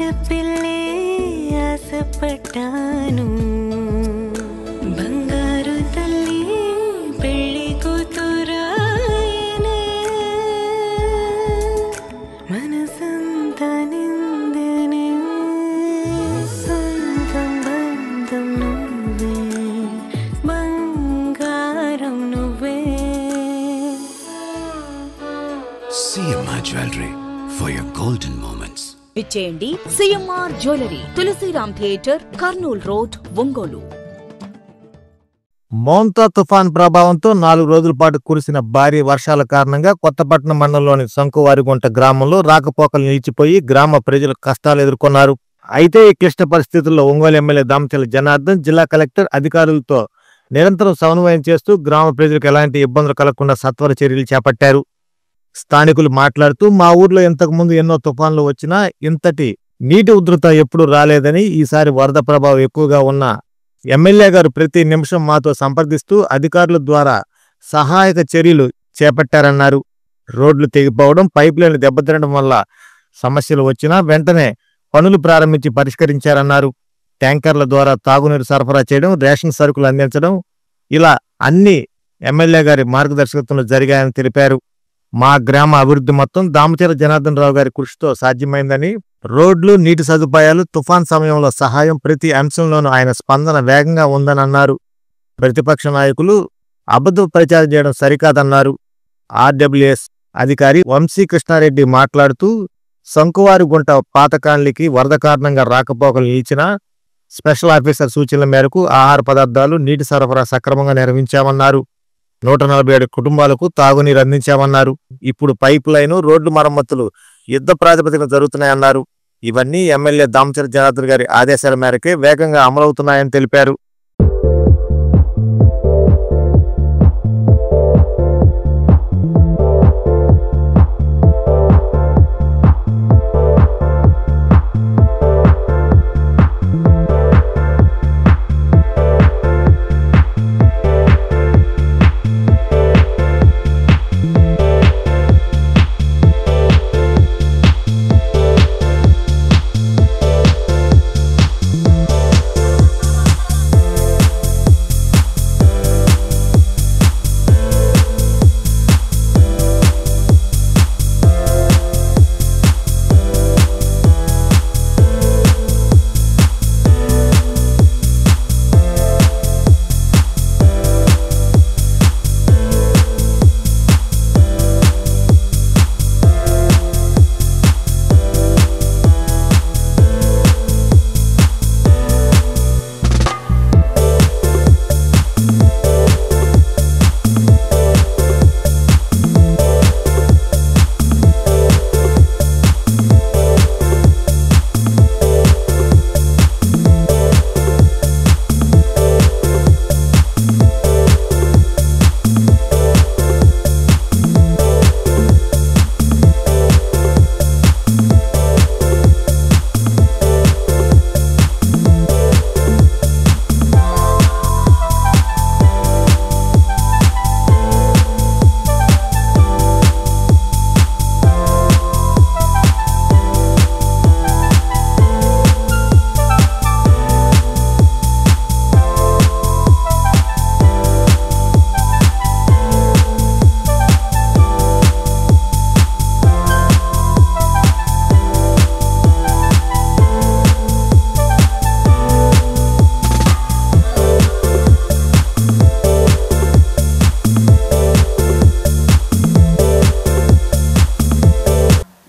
ఆడపిల్లే ఆశపడ్డాను బంగారు తల్లి పెళ్లి కూతురాయనే మనసంతా నిందనే సొంతం బంధం నువ్వే బంగారం నువ్వే. CMR Jewelry for your golden moments. విచ్చేయండి CMR jewellery, Tulasiram theatre, Kurnool road, Ongole. Montha తుఫాన్ ప్రభావంతో 4 రోజుల పాటు కురిసిన భారీ వర్షాల కారణంగా కొత్తపట్నం మండలంలోని శంకువారిగుంట గ్రామంలో రాకపోకలు నిలిచిపోయి గ్రామ ప్రజలు కష్టాలు ఎదుర్కొన్నారు. అయితే ఈ క్లిష్ట పరిస్థితుల్లో ఒంగోలు ఎమ్మెల్యే దామచర్ల జనార్దన్ జిల్లా కలెక్టర్ అధికారులతో నిరంతరం సమన్వయం చేస్తూ గ్రామ ప్రజలకు ఎలాంటి ఇబ్బందులు కలగకుండా సత్వర చర్యలు చేపట్టారు. స్థానికులు మాట్లాడుతూ మా ఊర్లో ఇంతకుముందు ఎన్నో తుఫాన్లు వచ్చినా ఇంతటి నీటి ఉధృత ఎప్పుడు రాలేదని, ఈసారి వరద ప్రభావం ఎక్కువగా ఉన్న ఎమ్మెల్యే గారు ప్రతి నిమిషం మాతో సంప్రదిస్తూ అధికారుల ద్వారా సహాయక చర్యలు చేపట్టారన్నారు. రోడ్లు తెగిపోవడం, పైప్ లైన్లు దెబ్బతినడం వల్ల సమస్యలు వచ్చినా వెంటనే పనులు ప్రారంభించి పరిష్కరించారన్నారు. ట్యాంకర్ల ద్వారా తాగునీరు సరఫరా చేయడం, రేషన్ సరుకులు అందించడం ఇలా అన్ని ఎమ్మెల్యే గారి మార్గదర్శకత్వంలో జరిగాయని తెలిపారు. మా గ్రామ అభివృద్ధి మొత్తం దామచర్ల జనార్దన్ రావు గారి కృషితో సాధ్యమైందని, రోడ్లు, నీటి సదుపాయాలు, తుఫాన్ సమయంలో సహాయం ప్రతి అంశంలోనూ ఆయన స్పందన వేగంగా ఉందని అన్నారు. ప్రతిపక్ష నాయకులు అబద్ధ ప్రచారం చేయడం సరికాదన్నారు. ఆర్డబ్ల్యూఎస్ అధికారి వంశీ కృష్ణారెడ్డి మాట్లాడుతూ శంకువారిగుంట పాత కాలనీకి వరద కారణంగా రాకపోకలు నిలిచిన స్పెషల్ ఆఫీసర్ సూచనల మేరకు ఆహార పదార్థాలు, నీటి సరఫరా సక్రమంగా నిర్వహించామన్నారు. 147 కుటుంబాలకు తాగునీరు అందించామన్నారు. ఇప్పుడు పైప్ లైను, రోడ్లు మరమ్మతులు యుద్ధ ప్రాతిపదికన జరుగుతున్నాయన్నారు. ఇవన్నీ ఎమ్మెల్యే దామచర్ల జనార్దన్ గారి ఆదేశాల మేరకే వేగంగా అమలవుతున్నాయని తెలిపారు.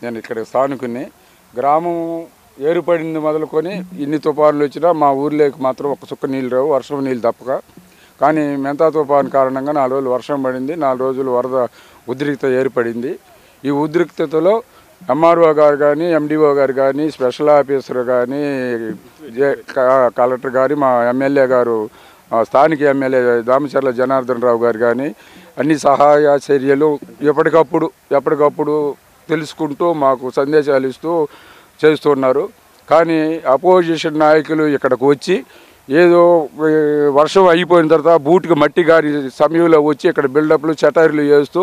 నేను ఇక్కడ స్థానికుని. గ్రామం ఏరుపడింది మొదలుకొని ఇన్ని తుఫాన్లు వచ్చినా మా ఊర్లోకి మాత్రం ఒక చుక్క నీళ్ళు రావు, వర్షం నీళ్ళు తప్పక. కానీ మెంతా తుఫాను కారణంగా 4 రోజులు వర్షం పడింది, 4 రోజులు వరద ఉద్రిక్తత ఏర్పడింది. ఈ ఉద్రిక్తతలో ఎంఆర్ఓ గారు కానీ, ఎండిఓ గారు కానీ, స్పెషల్ ఆఫీసర్ కానీ, కలెక్టర్ గారు, మా ఎమ్మెల్యే గారు, స్థానిక ఎమ్మెల్యే దామచర్ల జనార్దన్ రావు గారు కానీ అన్ని సహాయ చర్యలు ఎప్పటికప్పుడు తెలుసుకుంటూ మాకు సందేశాలు ఇస్తూ చేస్తున్నారు. కానీ అపోజిషన్ నాయకులు ఇక్కడికి వచ్చి ఏదో వర్షం అయిపోయిన తర్వాత బూట్కి మట్టి గారి సమయంలో వచ్చి ఇక్కడ బిల్డప్లు చటారీలు చేస్తూ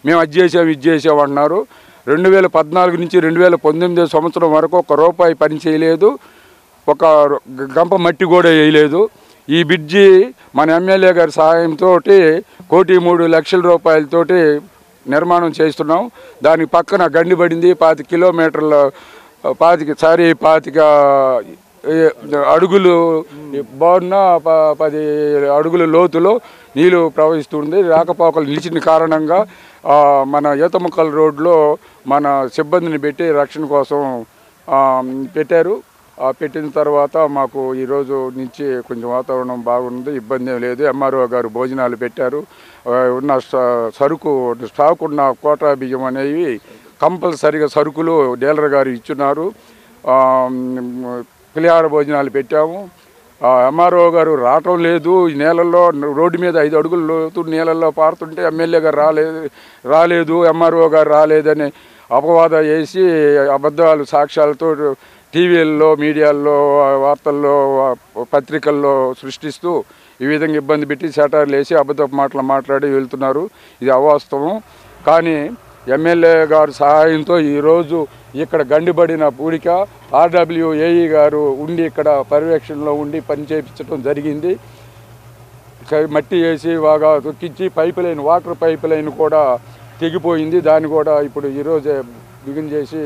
మేము అది చేసాం ఇది చేసాం అన్నారు. 2014 నుంచి 2019 సంవత్సరం వరకు ₹1 పని చేయలేదు, ఒక గంప మట్టి కూడా వేయలేదు. ఈ బ్రిడ్జి మన ఎమ్మెల్యే గారి సహాయంతో ₹1,03,00,000 నిర్మాణం చేస్తున్నాం. దానికి పక్కన గండి పడింది. 25 కిలోమీటర్ల 25 అడుగులు బారున 10 అడుగుల లోతులో నీళ్లు ప్రవహిస్తుంది. రాకపోకలు నిలిచిన కారణంగా మన ఈతముక్కల రోడ్లో మన సిబ్బందిని పెట్టి రక్షణ కోసం పెట్టారు. పెట్టిన తర్వాత మాకు ఈరోజు నుంచి కొంచెం వాతావరణం బాగుంది, ఇబ్బంది ఏం లేదు. ఎంఆర్ఓ గారు భోజనాలు పెట్టారు. ఉన్న సరుకు స్టాక్ ఉన్న కోటా బియ్యం అనేవి కంపల్సరిగా సరుకులు డీలర్ గారు ఇచ్చున్నారు. పులిహార భోజనాలు పెట్టాము. ఎంఆర్ఓ గారు రావటం లేదు. ఈ నేలల్లో రోడ్డు మీద 5 అడుగుల లోతు నీళ్ళల్లో పారుతుంటే ఎమ్మెల్యే గారు రాలేదు ఎంఆర్ఓ గారు రాలేదని అపవాదం వేసి అబద్ధాలు సాక్ష్యాలతో టీవీల్లో, మీడియాల్లో, వార్తల్లో, పత్రికల్లో సృష్టిస్తూ ఈ విధంగా ఇబ్బంది పెట్టి సెటార్లు వేసి అబద్ధపు మాటలు మాట్లాడి వెళ్తున్నారు. ఇది అవాస్తవం. కానీ ఎమ్మెల్యే గారు సహాయంతో ఈరోజు ఇక్కడ గండిబడిన పూడిక RWAE గారు ఉండి ఇక్కడ పర్యవేక్షణలో ఉండి పని చేయించడం జరిగింది. మట్టి వేసి బాగా తొక్కించి వాటర్ పైప్ లైన్ కూడా తెగిపోయింది. దాన్ని కూడా ఇప్పుడు ఈరోజే బిగిన్ చేసి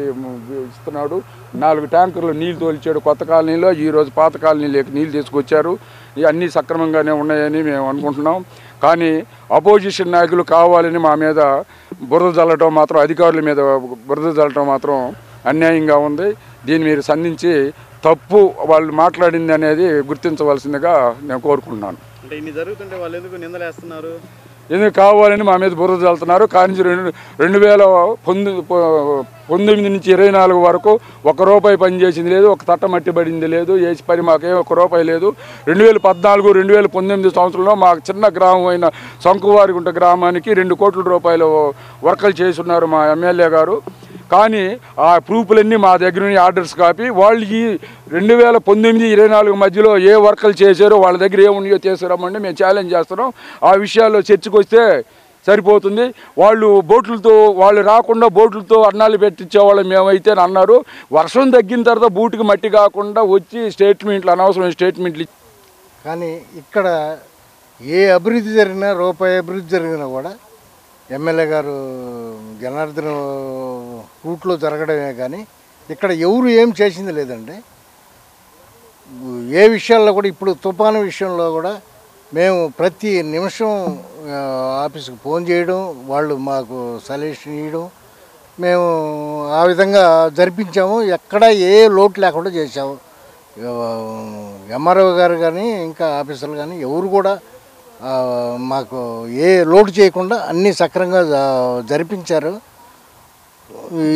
ఇస్తున్నాడు. 4 ట్యాంకర్లు నీళ్ళు తోలిచాడు కొత్త కాలనీలో. ఈరోజు పాత కాలనీలోకి నీళ్ళు తీసుకొచ్చారు. ఇవన్నీ సక్రమంగానే ఉన్నాయని మేము అనుకుంటున్నాం. కానీ అపోజిషన్ నాయకులు కావాలని మా మీద బురద చల్లటం మాత్రం, అధికారుల మీద బురద చల్లటం మాత్రం అన్యాయంగా ఉంది. దీన్ని మీరు సంధించి తప్పు వాళ్ళు మాట్లాడింది అనేది గుర్తించవలసిందిగా నేను కోరుకుంటున్నాను. అంటే ఇన్ని జరుగుతుంటే వాళ్ళు ఎందుకు నిందలేస్తున్నారు? ఎందుకు కావాలని మా మీద బురద చల్లుతున్నారు. కానీ 2019 నుంచి 24 వరకు ₹1 పని చేసింది లేదు, ఒక తట్ట మట్టి పడింది లేదు, వేసి పని మాకేం ₹1 లేదు. 2014, 2019 సంవత్సరంలో మాకు చిన్న గ్రామం అయిన శంకువారిగుంట గ్రామానికి ₹2 కోట్ల వర్కలు చేస్తున్నారు మా ఎమ్మెల్యే గారు. కానీ ఆ ప్రూఫ్లన్నీ మా దగ్గర నుంచి ఆర్డర్స్ కాపీ వాళ్ళకి 2019-24 మధ్యలో ఏ వర్కలు చేశారో వాళ్ళ దగ్గర ఏమున్నాయో చేసారమ్మండి మేము ఛాలెంజ్ చేస్తున్నాం. ఆ విషయాల్లో చర్చకు వస్తే సరిపోతుంది. వాళ్ళు రాకుండా బోట్లతో అన్నాలు పెట్టించేవాళ్ళు మేమైతే అన్నారు. వర్షం తగ్గిన తర్వాత బూటుకి మట్టి కాకుండా వచ్చి అనవసరమైన స్టేట్మెంట్లు. కానీ ఇక్కడ ఏ అభివృద్ధి జరిగినా, రూపాయి అభివృద్ధి జరిగినా కూడా ఎమ్మెల్యే గారు జనార్దన్ రూట్లో జరగడమే కానీ ఇక్కడ ఎవరు ఏం చేసింది లేదండి. ఏ విషయాల్లో కూడా ఇప్పుడు తుఫాను విషయంలో కూడా మేము ప్రతి నిమిషం ఆఫీస్కి ఫోన్ చేయడం, వాళ్ళు మాకు సజెషన్ ఇవ్వడం, మేము ఆ విధంగా జరిపించాము. ఎక్కడ ఏ లోటు లేకుండా చేసాము. ఎంఆర్ఓ గారు కానీ ఇంకా ఆఫీసర్లు కానీ ఎవరు కూడా మాకు ఏ లోటు చేయకుండా అన్నీ సక్రమంగా జరిపించారు.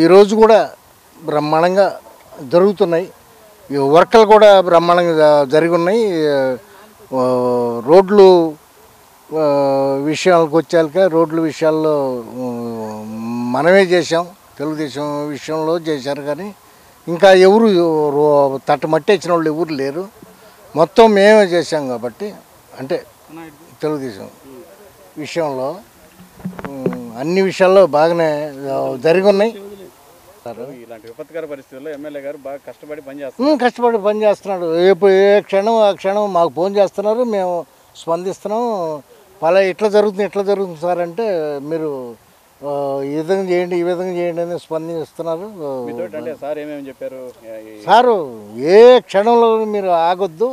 ఈరోజు కూడా బ్రహ్మాండంగా జరుగుతున్నాయి. ఈ వర్కలు కూడా బ్రహ్మాండంగా జరిగి ఉన్నాయి. రోడ్లు విషయాలకు వచ్చాక రోడ్ల విషయాల్లో మనమే చేసాం, తెలుగుదేశం విషయంలో చేశారు. కానీ ఇంకా ఎవరు తట్టమట్టి ఇచ్చిన వాళ్ళు ఎవరు లేరు. మొత్తం మేమే చేసాం కాబట్టి అంటే తెలుగుదేశం విషయంలో అన్ని విషయాల్లో బాగానే జరిగి ఉన్నాయి. ఇలాంటి విపత్కర పరిస్థితుల్లో ఎమ్మెల్యే గారు బాగా కష్టపడి పని చేస్తున్నాడు. ఏ క్షణం ఆ క్షణం మాకు ఫోన్ చేస్తున్నారు, మేము స్పందిస్తున్నాం. ఇట్లా జరుగుతుంది సార్ అంటే మీరు ఈ విధంగా చేయండి, ఈ విధంగా చేయండి అని స్పందిస్తున్నారు. సారు ఏ క్షణంలో మీరు ఆగొద్దు,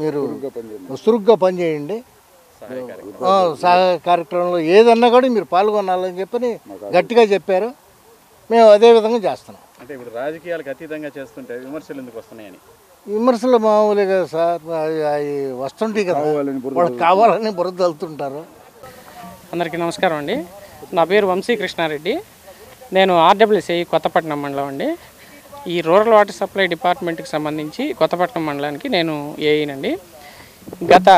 మీరు చురుగ్గా పనిచేయండి, కార్యక్రమంలో ఏదన్నా కూడా మీరు పాల్గొనాలని చెప్పని గట్టిగా చెప్పారు. మేము అదే విధంగా చేస్తున్నాం. అంటే ఇప్పుడు రాజకీయాలకు అతీతంగా చేస్తుంటే విమర్శలు ఎందుకు వస్తున్నాయని? విమర్శలు మామూలుగా సార్ అవి వస్తుంటాయి కదా, వాళ్ళు కావాలని బురద వెళ్తుంటారు. అందరికీ నమస్కారం అండి. నా పేరు వంశీ కృష్ణారెడ్డి. నేను RWAE కొత్తపట్నం మండలం అండి. ఈ రూరల్ వాటర్ సప్లై డిపార్ట్మెంట్కి సంబంధించి కొత్తపట్నం మండలానికి నేను ఏఈనండి. గత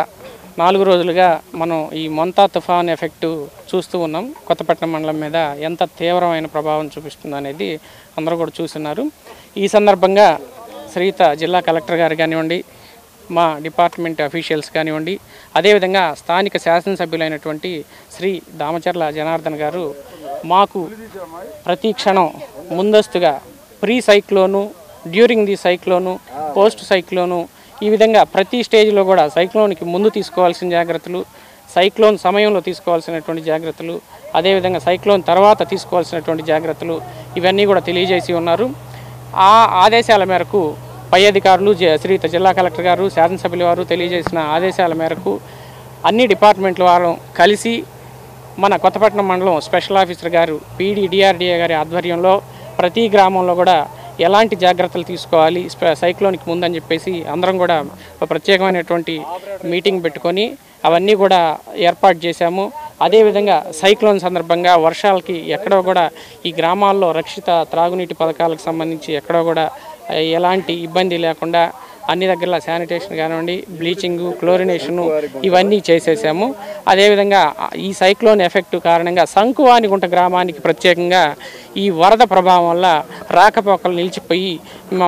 4 రోజులుగా మనం ఈ మొంతా తుఫాన్ ఎఫెక్టు చూస్తూ ఉన్నాం. కొత్తపట్నం మండలం మీద ఎంత తీవ్రమైన ప్రభావం చూపిస్తుంది అనేది అందరూ కూడా చూస్తున్నారు. ఈ సందర్భంగా శ్రీత జిల్లా కలెక్టర్ గారు కానివ్వండి, మా డిపార్ట్మెంట్ అఫీషియల్స్ కానివ్వండి, అదేవిధంగా స్థానిక శాసనసభ్యులైనటువంటి శ్రీ దామచర్ల జనార్దన్ గారు మాకు ప్రతి క్షణం ముందస్తుగా pre cyclone, during the cyclone, post cyclone, ఈ విధంగా ప్రతి స్టేజ్లో కూడా సైక్లోన్కి ముందు తీసుకోవాల్సిన జాగ్రత్తలు, సైక్లోన్ సమయంలో తీసుకోవాల్సినటువంటి జాగ్రత్తలు, అదేవిధంగా సైక్లోన్ తర్వాత తీసుకోవాల్సినటువంటి జాగ్రత్తలు ఇవన్నీ కూడా తెలియజేసి ఉన్నారు. ఆ ఆదేశాల మేరకు పై అధికారులు శ్రీయుత జిల్లా కలెక్టర్ గారు, శాసనసభ్యుల వారు తెలియజేసిన ఆదేశాల మేరకు అన్ని డిపార్ట్మెంట్ల వారు కలిసి మన కొత్తపట్నం మండలం స్పెషల్ ఆఫీసర్ గారు DRDA గారి ఆధ్వర్యంలో ప్రతి గ్రామంలో కూడా ఎలాంటి జాగ్రత్తలు తీసుకోవాలి సైక్లోన్కి ముందని చెప్పేసి అందరం కూడా ప్రత్యేకమైనటువంటి మీటింగ్ పెట్టుకొని అవన్నీ కూడా ఏర్పాటు చేశాము. అదేవిధంగా సైక్లోన్ సందర్భంగా వర్షాలకి ఎక్కడో కూడా ఈ గ్రామాల్లో రక్షిత త్రాగునీటి పథకాలకు సంబంధించి ఎక్కడో కూడా ఎలాంటి ఇబ్బంది లేకుండా అన్ని దగ్గర శానిటేషన్ కానివ్వండి, బ్లీచింగు, క్లోరినేషను ఇవన్నీ చేసేసాము. అదేవిధంగా ఈ సైక్లోన్ ఎఫెక్ట్ కారణంగా సంకువానిగుంట గ్రామానికి ప్రత్యేకంగా ఈ వరద ప్రభావం వల్ల రాకపోకలు నిలిచిపోయి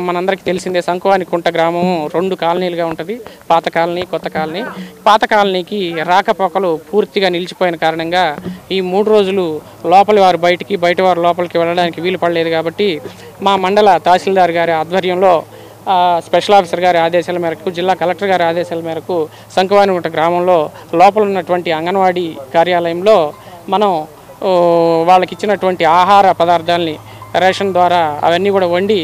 మనందరికీ తెలిసిందే సంకువానిగుంట గ్రామం 2 కాలనీలుగా ఉంటుంది, పాత కాలనీ, కొత్త కాలనీ. పాత కాలనీకి రాకపోకలు పూర్తిగా నిలిచిపోయిన కారణంగా ఈ 3 రోజులు లోపలి వారు బయటికి, బయట వారు లోపలికి వెళ్ళడానికి వీలు పడలేదు. కాబట్టి మా మండల తహసీల్దార్ గారి ఆధ్వర్యంలో స్పెషల్ ఆఫీసర్ గారి ఆదేశాల మేరకు, జిల్లా కలెక్టర్ గారి ఆదేశాల మేరకు సంకువానిగుంట గ్రామంలో లోపల ఉన్నటువంటి అంగన్వాడీ కార్యాలయంలో మనం వాళ్ళకి ఇచ్చినటువంటి ఆహార పదార్థాలని రేషన్ ద్వారా అవన్నీ కూడా వండి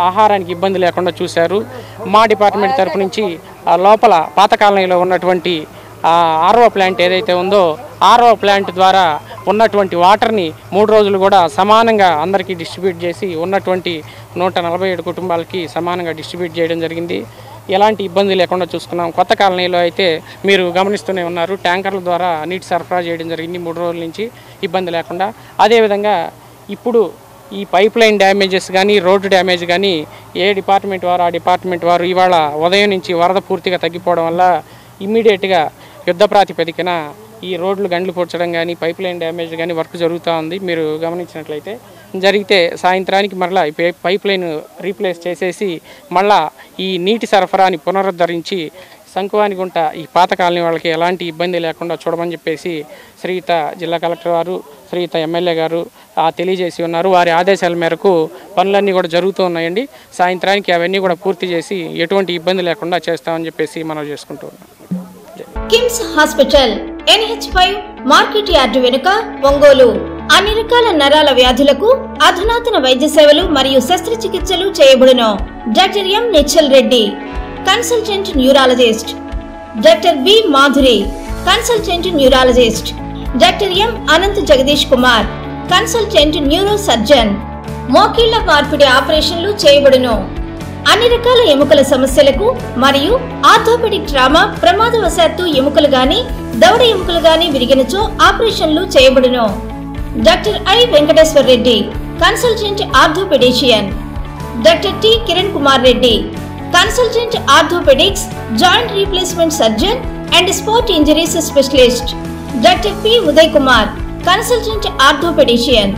ఆహారానికి ఇబ్బంది లేకుండా చూశారు. మా డిపార్ట్మెంట్ తరపు నుంచి లోపల పాత కాలనీలో ఉన్నటువంటి RO ప్లాంట్ ఏదైతే ఉందో RO ప్లాంట్ ద్వారా ఉన్నటువంటి వాటర్ని 3 రోజులు కూడా సమానంగా అందరికీ డిస్ట్రిబ్యూట్ చేసి ఉన్నటువంటి 147 కుటుంబాలకి సమానంగా డిస్ట్రిబ్యూట్ చేయడం జరిగింది. ఎలాంటి ఇబ్బంది లేకుండా చూసుకున్నాం. కొత్త కాలనీలో అయితే మీరు గమనిస్తూనే ఉన్నారు, ట్యాంకర్ల ద్వారా నీటి సరఫరా చేయడం జరిగింది 3 రోజుల నుంచి ఇబ్బంది లేకుండా. అదేవిధంగా ఇప్పుడు ఈ పైప్ లైన్ డ్యామేజెస్ కానీ, రోడ్డు డ్యామేజ్ కానీ ఏ డిపార్ట్మెంట్ వారు ఆ డిపార్ట్మెంట్ వారు ఇవాళ ఉదయం నుంచి వరద పూర్తిగా తగ్గిపోవడం వల్ల ఇమ్మీడియట్గా యుద్ధ ప్రాతిపదికన ఈ రోడ్లు గండ్లు పూడ్చడం కానీ, పైప్ లైన్ డ్యామేజ్ కానీ వర్క్ జరుగుతూ ఉంది. మీరు గమనించినట్లయితే జరిగితే సాయంత్రానికి మరలా పైప్ లైన్ రీప్లేస్ చేసేసి మళ్ళా ఈ నీటి సరఫరాని పునరుద్ధరించి సంకువానిగుంట ఈ పాత కాలనీ వాళ్ళకి ఎలాంటి ఇబ్బంది లేకుండా చూడమని చెప్పేసి శ్రీయుత జిల్లా కలెక్టర్ గారు, శ్రీయుత ఎమ్మెల్యే గారు తెలియజేసి ఉన్నారు. వారి ఆదేశాల మేరకు పనులన్నీ కూడా జరుగుతూ ఉన్నాయండి. సాయంత్రానికి అవన్నీ కూడా పూర్తి చేసి ఎటువంటి ఇబ్బంది లేకుండా చేస్తామని చెప్పేసి మనం చేసుకుంటూ ఉన్నాం. KIMS hospital NH5 market yard వెనుక, ఒంగోలు. అన్ని రకాల నరాల వ్యాధులకు అధునాతన వైద్య సేవలు మరియు శస్త్రచికిత్సలు చేయబడును. Doctor M. Nichal Reddy, consultant neurologist. Doctor B. Madhuri, consultant neurologist. Doctor M. Anant Jagadish Kumar, consultant neuro surgeon. మోకీళ్ల మార్పిడి ఆపరేషన్లు చేయబడును. అన్ని రకాల ఎముకల సమస్యలకు మరియు ఆర్థోపెడిక్ ట్రామా, ప్రమాదవశాత్తు ఎముకలు గాని, దవడ ఎముకలు గాని విరిగినచో ఆపరేషన్లు చేయబడును. Doctor I. Venkateswara Reddy, consultant orthopaedician. Doctor T. Kiran Kumar Reddy, consultant orthopaedics, joint replacement surgeon and sport injuries specialist. Doctor P. Uday Kumar, consultant orthopaedician.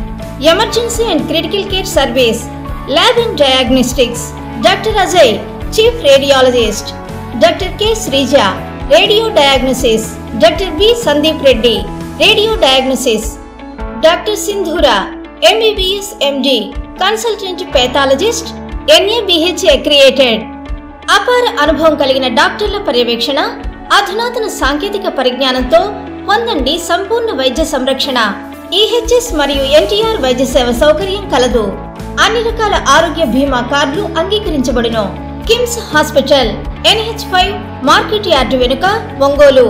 Emergency and critical care service, lab and diagnostics. Doctor Ajay, chief radiologist. Doctor K. Sreeja, radio diagnosis. Doctor B. Sandeep Reddy, radio diagnosis. Doctor Sindhura, MBBS MD, consultant pathologist, NABH accredited. అపార అనుభవం కలిగిన డాక్టర్ల పర్యవేక్షణ, అధునాతన సాంకేతిక పరిజ్ఞానంతో పొందండి సంపూర్ణ వైద్య సంరక్షణ. EHS మరియు NTR వైద్య సేవ సౌకర్యం కలదు. అన్ని రకాల ఆరోగ్య బీమా కార్డులు అంగీకరించబడును. KIMS hospital NH5 market yard వెనుక, ఒంగోలు.